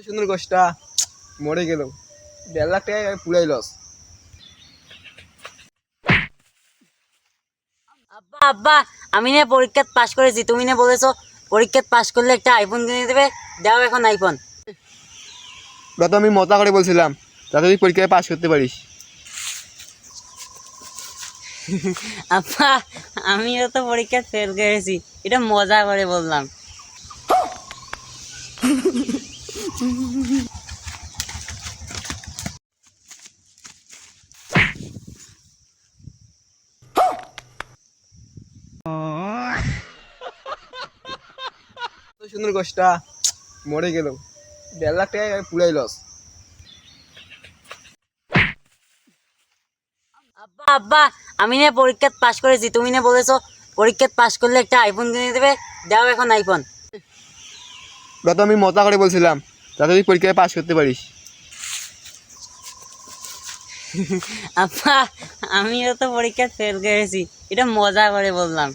সুন্দর গোষ্ঠটা মরে গেল, 1.5 লাখ টাকা পুরাই লস। আব্বা আব্বা, আমি না পরীক্ষাত পাশ করেছি, তুমি না বলেছো পরীক্ষাত পাশ করলে একটা আইফোন কিনে দেবে। দাও এখন আইফোন। ওটা তো আমি মজা করে বলছিলাম, যাতে তুই পরীক্ষায় পাস করতে পারিস। আব্বা, আমিও তো পরীক্ষা ফেল করেছি, এটা মজা করে বললাম। সুন্দর গোষ্ঠটা মরে গেল, 1.5 লাখ টাকা পুরাই লস। আব্বা আব্বা, আমি না পরীক্ষাত পাশ করেছি, তুমি না বলেছো পরীক্ষাত পাশ করলে একটা আইফোন কিনে দেবে। দাও এখন আইফোন। ওটা তো আমি মজা করে বলছিলাম, যাতে তুই পরীক্ষায় পাস করতে পারিস। আব্বা, আমিও তো পরীক্ষা ফেল করেছি, এটা মজা করে বললাম।